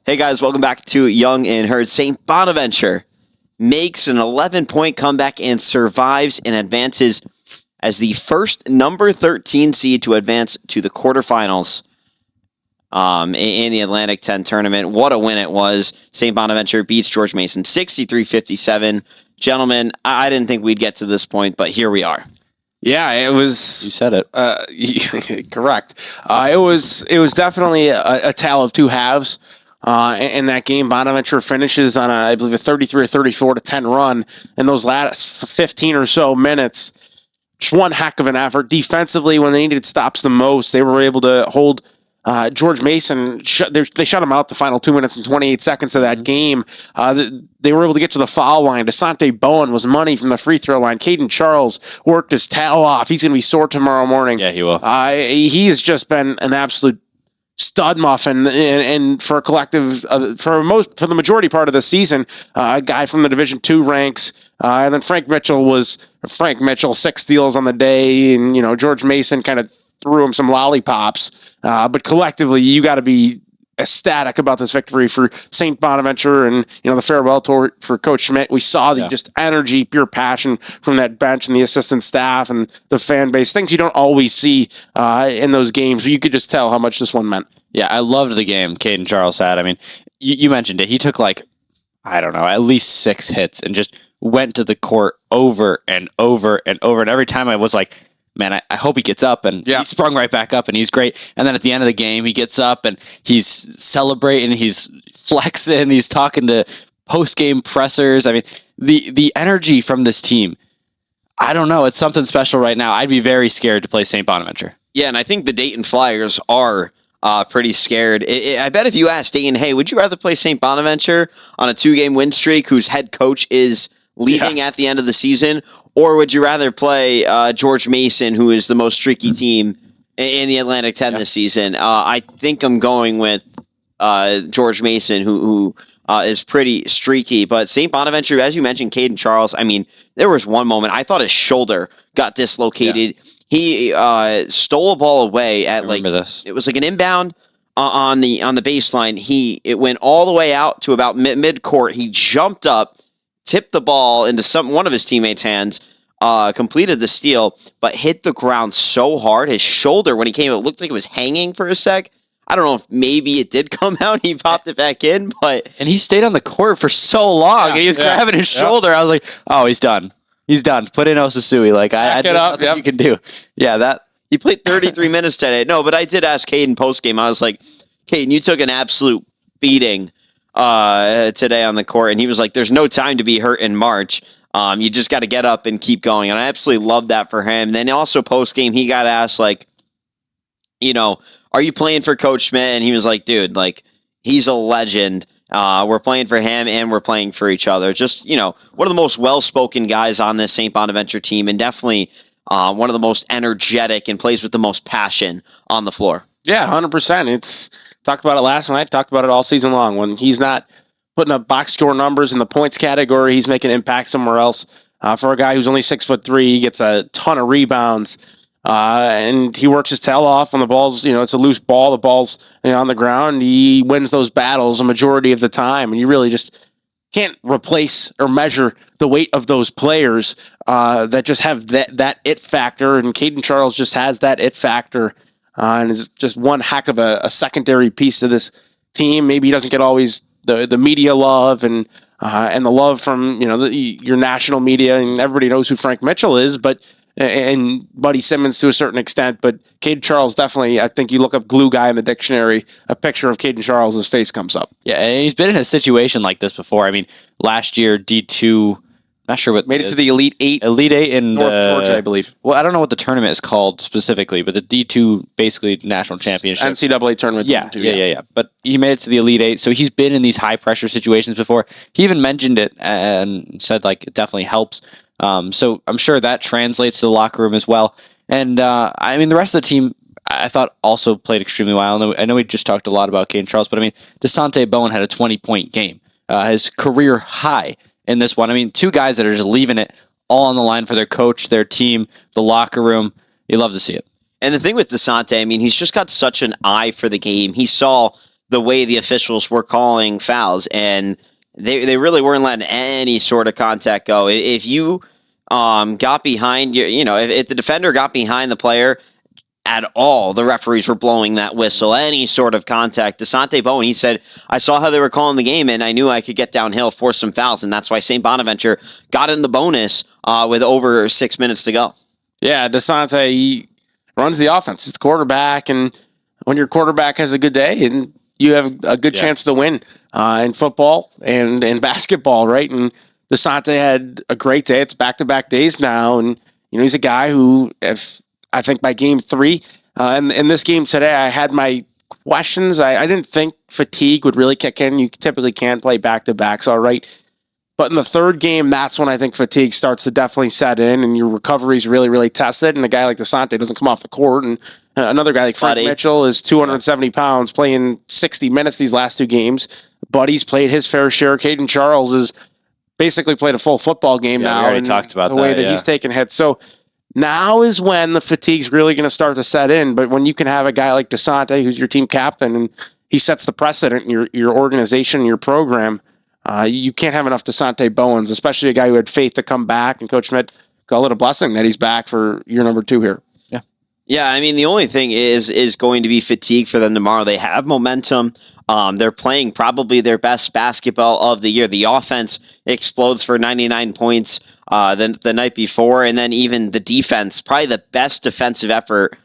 Hey guys, welcome back to Young and Herd. St. Bonaventure makes an 11-point comeback and survives and advances as the first number 13 seed to advance to the quarterfinals in the Atlantic-10 tournament. What a win it was. St. Bonaventure beats George Mason 63-57. Gentlemen, I didn't think we'd get to this point, but here we are. Yeah, it was. You said it. Correct. It was definitely a tale of two halves. In that game, Bonaventure finishes on I believe a 33 or 34 to 10 run in those last 15 or so minutes. Just one heck of an effort defensively. When they needed stops the most, they were able to hold George Mason. They shut him out the final 2 minutes and 28 seconds of that game. They were able to get to the foul line. Desante Bowen was money from the free throw line. Caden Charles worked his tail off. He's going to be sore tomorrow morning. Yeah, he will. He has just been an absolute stud muffin, and for a collective for the majority part of the season, a guy from the Division II ranks, and then Frank Mitchell, 6 steals on the day, and George Mason kind of threw him some lollipops, but collectively you got to be ecstatic about this victory for St. Bonaventure and the farewell tour for Coach Schmidt. We saw the just energy, pure passion from that bench and the assistant staff and the fan base, things you don't always see in those games. You could just tell how much this one meant. Yeah, I loved the game Caden Charles had. I mean, you mentioned it. He took at least 6 hits and just went to the court over and over and over. And every time I was like, man, I hope he gets up, and he sprung right back up, and he's great. And then at the end of the game, he gets up, and he's celebrating, he's flexing, he's talking to post-game pressers. I mean, the energy from this team, I don't know, it's something special right now. I'd be very scared to play St. Bonaventure. Yeah, and I think the Dayton Flyers are pretty scared. I bet if you asked Dayton, hey, would you rather play St. Bonaventure on a 2-game win streak whose head coach is leaving at the end of the season, or would you rather play George Mason, who is the most streaky team in the Atlantic-10 this season? I think I'm going with George Mason, who is pretty streaky. But St. Bonaventure, as you mentioned, Caden Charles, I mean, there was one moment I thought his shoulder got dislocated. Yeah. He stole a ball away at it was like an inbound on the baseline. It went all the way out to about mid-court. He jumped up, tipped the ball into one of his teammates' hands, completed the steal, but hit the ground so hard, his shoulder, when he came, it looked like it was hanging for a sec. I don't know if maybe it did come out, he popped it back in, but... And he stayed on the court for so long, and he was grabbing his shoulder. I was like, oh, he's done. He's done. Put in Osasui. There's nothing you can do. Yeah, he played 33 minutes today. No, but I did ask Caden postgame. I was like, Caden, you took an absolute beating today on the court, and he was like, there's no time to be hurt in March. You just got to get up and keep going, and I absolutely love that for him. Then also post-game, he got asked, are you playing for Coach Schmidt? And he was like, dude, he's a legend. We're playing for him, and we're playing for each other. Just, one of the most well-spoken guys on this St. Bonaventure team, and definitely one of the most energetic and plays with the most passion on the floor. Yeah, 100%. Talked about it last night, talked about it all season long. When he's not putting up box score numbers in the points category, he's making impact somewhere else. For a guy who's only 6'3", he gets a ton of rebounds, and he works his tail off on the balls. It's a loose ball, the ball's on the ground. He wins those battles a majority of the time, and you really just can't replace or measure the weight of those players that just have that it factor, and Caden Charles just has that it factor. And is just one heck of a secondary piece to this team. Maybe he doesn't get always the media love and the love from your national media, and everybody knows who Frank Mitchell is, and Buddy Simmons to a certain extent. But Caden Charles definitely, I think you look up glue guy in the dictionary, a picture of Caden Charles' face comes up. Yeah, and he's been in a situation like this before. I mean, last year D2. Not sure what made it to the Elite Eight. Elite Eight in North Georgia, I believe. Well, I don't know what the tournament is called specifically, but the D2 basically national championship. NCAA tournament. Yeah. But he made it to the Elite Eight, so he's been in these high pressure situations before. He even mentioned it and said it definitely helps. So I'm sure that translates to the locker room as well. And the rest of the team, I thought also played extremely well. I know we just talked a lot about Caden Charles, but Desante Bowen had a 20-point game, his career high in this one. Two guys that are just leaving it all on the line for their coach, their team, the locker room. You love to see it. And the thing with Desante, he's just got such an eye for the game. He saw the way the officials were calling fouls, and they really weren't letting any sort of contact go. If you got behind if the defender got behind the player at all, the referees were blowing that whistle. Any sort of contact. Desante Bowen, he said, I saw how they were calling the game, and I knew I could get downhill, force some fouls, and that's why St. Bonaventure got in the bonus with over 6 minutes to go. Yeah, Desante, he runs the offense. He's the quarterback, and when your quarterback has a good day, and you have a good chance to win in football and in basketball, right? And Desante had a great day. It's back-to-back days now, and he's a guy who, if I think by game 3, and in this game today, I had my questions. I didn't think fatigue would really kick in. You typically can't play back-to-backs, all right. But in the third game, that's when I think fatigue starts to definitely set in, and your recovery is really, really tested. And a guy like Desante doesn't come off the court, and another guy like Frank Mitchell is 270 pounds, playing 60 minutes these last 2 games. Buddy's played his fair share. Caden Charles has basically played a full football game now. We already talked about the way that he's taking hits. So now is when the fatigue's really going to start to set in. But when you can have a guy like Desante, who's your team captain, and he sets the precedent in your organization, your program, you can't have enough Desante Bowens, especially a guy who had faith to come back. And Coach Schmidt, call it a blessing that he's back for year number 2 here. Yeah, I mean, the only thing is going to be fatigue for them tomorrow. They have momentum. They're playing probably their best basketball of the year. The offense explodes for 99 points the night before, and then even the defense, probably the best defensive effort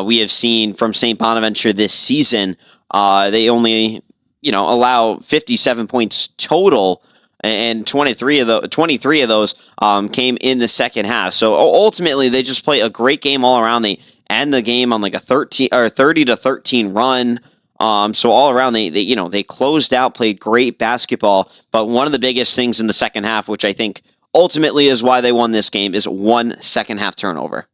we have seen from St. Bonaventure this season. They only allow 57 points total, and 23 of those came in the second half. So ultimately, they just play a great game all around. They end the game on like a 30-13 run. So all around, they closed out, played great basketball. But one of the biggest things in the second half, which I think ultimately is why they won this game, is 1 second half turnover.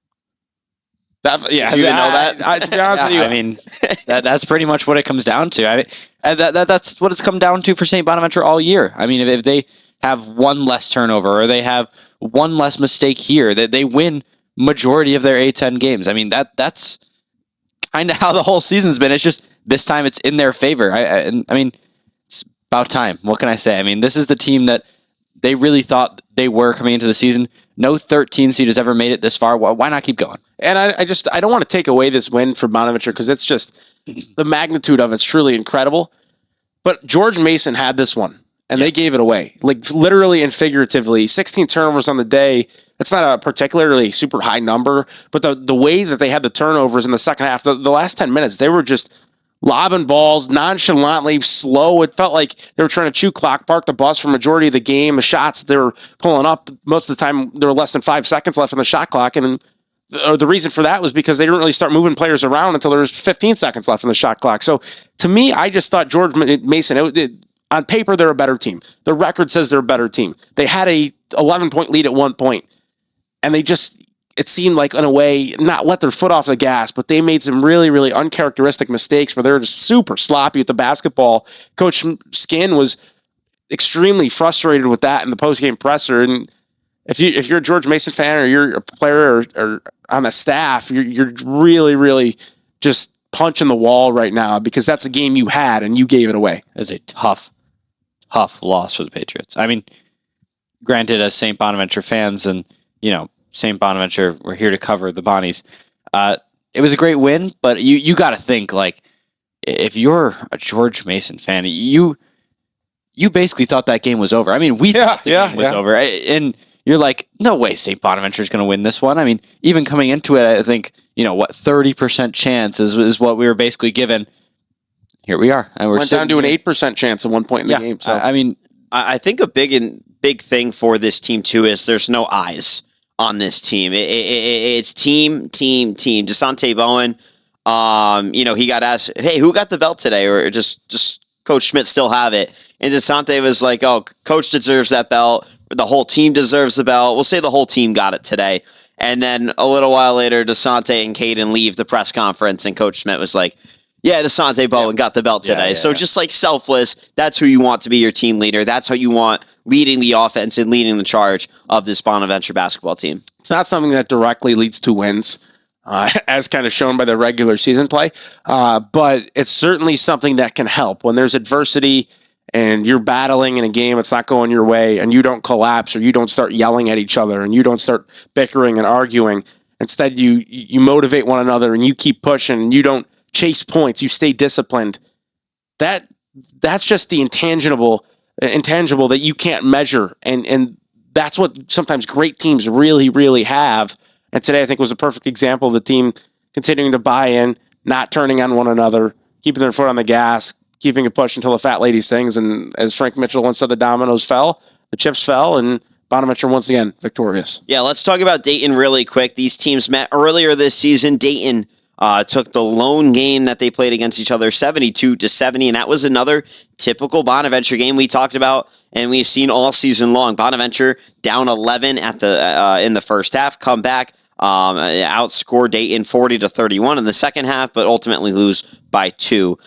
Did you know that? To be honest with you, I mean, that's pretty much what it comes down to. I mean, that's what it's come down to for St. Bonaventure all year. I mean, if they have one less turnover or they have one less mistake here, that they win majority of their A10 games. I mean, that's kind of how the whole season's been. It's just this time it's in their favor. I mean, it's about time. What can I say? I mean, this is the team that they really thought they were coming into the season. No 13 seed has ever made it this far. Why not keep going? And I don't want to take away this win for Bonaventure because it's just the magnitude of it's truly incredible. But George Mason had this one, and they gave it away, like literally and figuratively. 16 turnovers on the day. That's not a particularly super high number, but the way that they had the turnovers in the second half, the last 10 minutes, they were just lobbing balls nonchalantly, slow. It felt like they were trying to chew clock, park the bus for majority of the game. The shots they were pulling up, most of the time, there were less than 5 seconds left on the shot clock, and the reason for that was because they didn't really start moving players around until there was 15 seconds left on the shot clock. So to me, I just thought George Mason, on paper, they're a better team. The record says they're a better team. They had a 11-point lead at one point, and they just, it seemed like, in a way, not let their foot off the gas, but they made some really, really uncharacteristic mistakes where they were just super sloppy with the basketball. Coach Skin was extremely frustrated with that in the postgame presser. And if you're a George Mason fan or you're a player or on the staff, you're really, really just punching the wall right now because that's a game you had and you gave it away. It's a tough loss for the Patriots. I mean, granted, as St. Bonaventure fans and, St. Bonaventure, we're here to cover the Bonnies. It was a great win, but you got to think, like, if you're a George Mason fan, you basically thought that game was over. I mean, we thought the game was over. And you're like, no way St. Bonaventure is going to win this one. I mean, even coming into it, I think, 30% chance is what we were basically given. Here we are. And we're went down to an 8% chance at one point in the game. So I mean, I think a big thing for this team, too, is there's no eyes on this team. It's team. Desante Bowen, he got asked, hey, who got the belt today? Or just Coach Schmidt still have it. And Desante was like, oh, Coach deserves that belt. The whole team deserves the belt. We'll say the whole team got it today. And then a little while later, Desante and Caden leave the press conference, and Coach Schmidt was like, yeah, Desante Bowen got the belt today. So just like selfless, that's who you want to be your team leader. That's how you want leading the offense and leading the charge of this Bonaventure basketball team. It's not something that directly leads to wins. as kind of shown by the regular season play. But it's certainly something that can help when there's adversity and you're battling in a game, it's not going your way, and you don't collapse or you don't start yelling at each other and you don't start bickering and arguing. Instead, you motivate one another and you keep pushing and you don't chase points. You stay disciplined. That's just the intangible that you can't measure, and that's what sometimes great teams really, really have. And today, I think, was a perfect example of the team continuing to buy in, not turning on one another, keeping their foot on the gas, keeping a push until the fat lady sings. And as Frank Mitchell once said, the dominoes fell, the chips fell, and Bonaventure once again victorious. Yeah, let's talk about Dayton really quick. These teams met earlier this season. Dayton took the lone game that they played against each other 72-70, and that was another typical Bonaventure game we talked about and we've seen all season long. Bonaventure down 11 at the in the first half, come back, outscore Dayton 40-31 in the second half, but ultimately lose by 2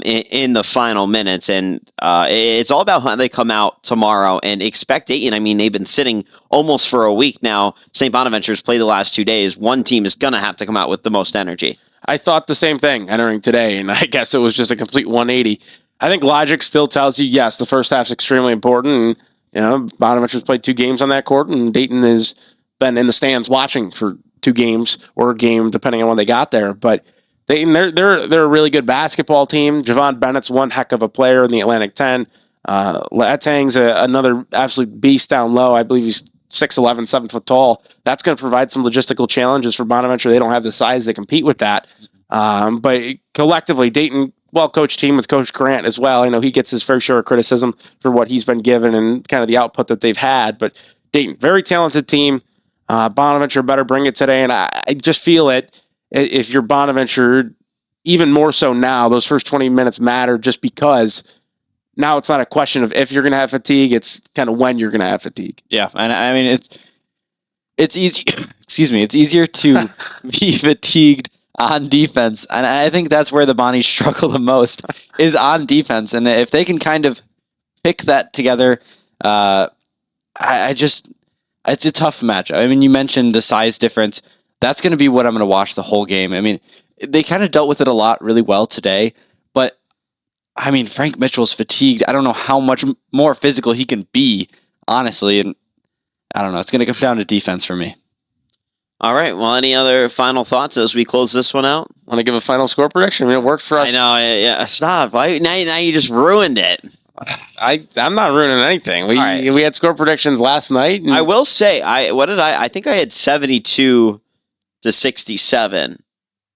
in the final minutes. And it's all about how they come out tomorrow, and expect Dayton. I mean, they've been sitting almost for a week now. St. Bonaventure's played the last 2 days. One team is going to have to come out with the most energy. I thought the same thing entering today, and I guess it was just a complete 180. I think logic still tells you, yes, the first half's extremely important. And, Bonaventure's played 2 games on that court, and Dayton has been in the stands watching for 2 games or a game, depending on when they got there. But Dayton, they're a really good basketball team. Javon Bennett's one heck of a player in the Atlantic-10. Latang's another absolute beast down low. I believe he's 6'11", 7 foot tall. That's going to provide some logistical challenges for Bonaventure. They don't have the size to compete with that. But collectively, Dayton, well-coached team with Coach Grant as well. I know he gets his fair share of criticism for what he's been given and kind of the output that they've had. But Dayton, very talented team. Bonaventure better bring it today. And I just feel it. If you're Bonaventure, even more so now, those first 20 minutes matter just because now it's not a question of if you're going to have fatigue. It's kind of when you're going to have fatigue. Yeah, and I mean it's easy. Excuse me. It's easier to be fatigued on defense, and I think that's where the Bonnies struggle the most is on defense. And if they can kind of pick that together, it's a tough matchup. I mean, you mentioned the size difference. That's going to be what I'm going to watch the whole game. I mean, they kind of dealt with it a lot really well today, but I mean, Frank Mitchell's fatigued. I don't know how much more physical he can be, honestly, and I don't know. It's going to come down to defense for me. All right. Well, any other final thoughts as we close this one out? Want to give a final score prediction? I mean, it worked for us. I know. Yeah. Stop. Now you just ruined it. I'm not ruining anything. We had score predictions last night. I will say, I think I had 72-67,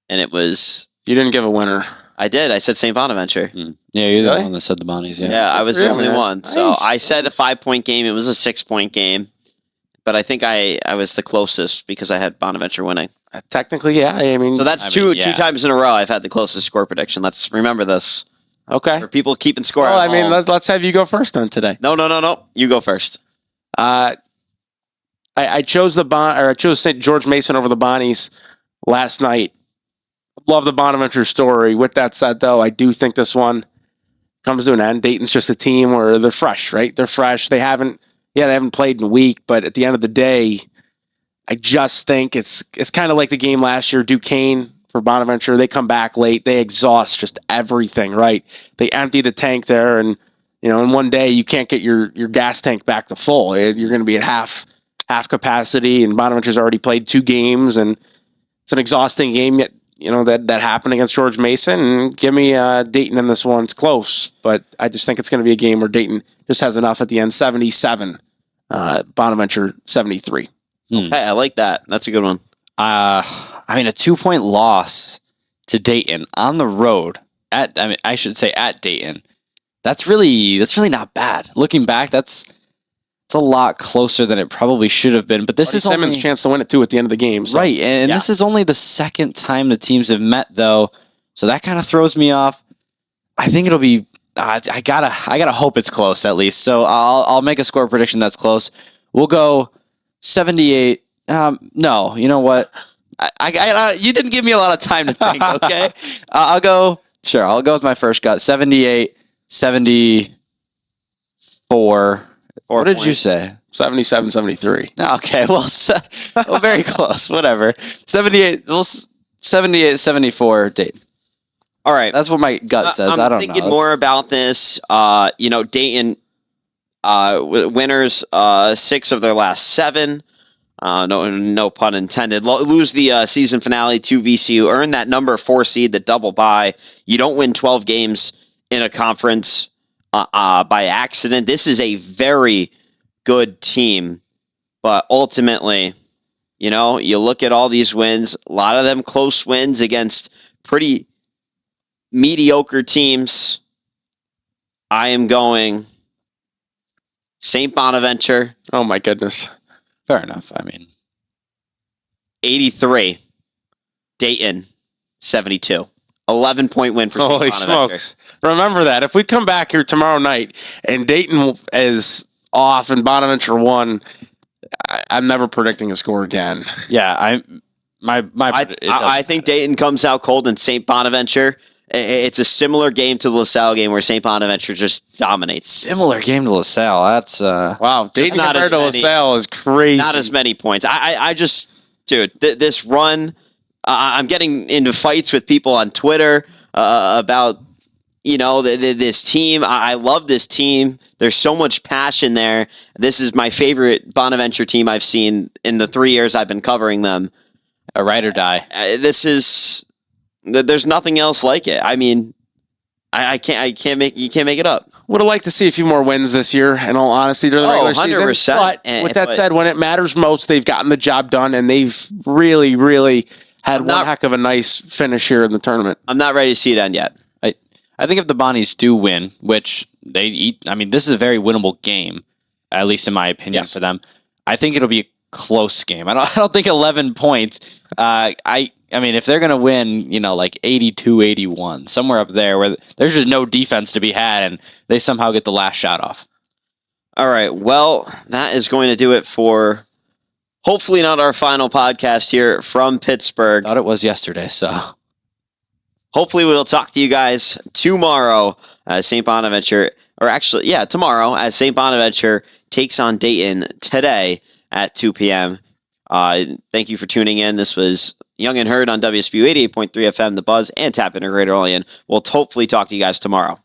and it was. You didn't give a winner. I did. I said St. Bonaventure. Yeah, you're the one that said the Bonnies. Yeah, I was the only one. So I said a 5-point game. It was a 6-point game. But I think I was the closest because I had Bonaventure winning. Technically, yeah. I mean, so that's two times in a row I've had the closest score prediction. Let's remember this. Okay. For people keeping score. Well, I mean, let's have you go first then today. No. You go first. I chose St. George Mason over the Bonnies last night. Love the Bonaventure story. With that said, though, I do think this one comes to an end. Dayton's just a team where they're fresh, right? They're fresh. They haven't played in a week, but at the end of the day, I just think it's kind of like the game last year, Duquesne for Bonaventure. They come back late. They exhaust just everything, right? They empty the tank there, and in one day you can't get your gas tank back to full. You're going to be at half capacity, and Bonaventure's already played 2 games, and it's an exhausting game. Yet that happened against George Mason. And give me Dayton in this one. It's close, but I just think it's going to be a game where Dayton just has enough at the end. 77, Bonaventure 73. Okay, I like that. That's a good one. I mean, a 2-point loss to Dayton on the road I should say at Dayton. That's really not bad. Looking back, it's a lot closer than it probably should have been. But this is Simmons' chance to win it too at the end of the game. So. Right, and this is only the second time the teams have met, though, so that kind of throws me off. I think it'll be. I gotta hope it's close at least. So I'll make a score prediction that's close. We'll go 78. No, you know what? You didn't give me a lot of time to think. Okay, I'll go with my first gut. 78, 74. What did you say? 77, 73. Okay, well, very close. Whatever. 78. 78-74 Dayton. All right. That's what my gut says. I'm I don't know. thinking more about this. Dayton winners 6 of their last 7. No pun intended. Lose the season finale to VCU. Earn that number 4 seed, the double bye. You don't win 12 games in a conference by accident. This is a very good team. But ultimately, you look at all these wins, a lot of them close wins against pretty mediocre teams. I am going St. Bonaventure. Oh, my goodness. Fair enough. I mean, 83. Dayton, 72. 11-point win for St. Holy Bonaventure. smokes. Remember that. If we come back here tomorrow night and Dayton is off and Bonaventure won, I'm never predicting a score again. yeah, I think Dayton comes out cold and St. Bonaventure. It's a similar game to the LaSalle game where St. Bonaventure just dominates. similar game to LaSalle. That's Wow, Dayton not compared as to many. LaSalle is crazy. Not as many points. I just, dude, this run, I'm getting into fights with people on Twitter about, this team. I love this team. There's so much passion there. This is my favorite Bonaventure team I've seen in the 3 years I've been covering them. a ride or die. There's nothing else like it. I mean, you can't make it up. Would have liked to see a few more wins this year, in all honesty, during the regular 100%. season. But with that said, when it matters most, they've gotten the job done, and they've really, really had one heck of a nice finish here in the tournament. I'm not ready to see it end yet. I think if the Bonnies do win, which this is a very winnable game, at least in my opinion for them. I think it'll be a close game. I don't think 11 points. I mean, if they're going to win, like 82-81, somewhere up there where there's just no defense to be had and they somehow get the last shot off. All right. Well, that is going to do it for hopefully not our final podcast here from Pittsburgh. Thought it was yesterday, so. Hopefully we'll talk to you guys tomorrow as St. Bonaventure, tomorrow as St. Bonaventure takes on Dayton today at 2 p.m. Thank you for tuning in. This was Young and Heard on WSBU 88.3 FM, The Buzz, and Tap Integrator All In. We'll hopefully talk to you guys tomorrow.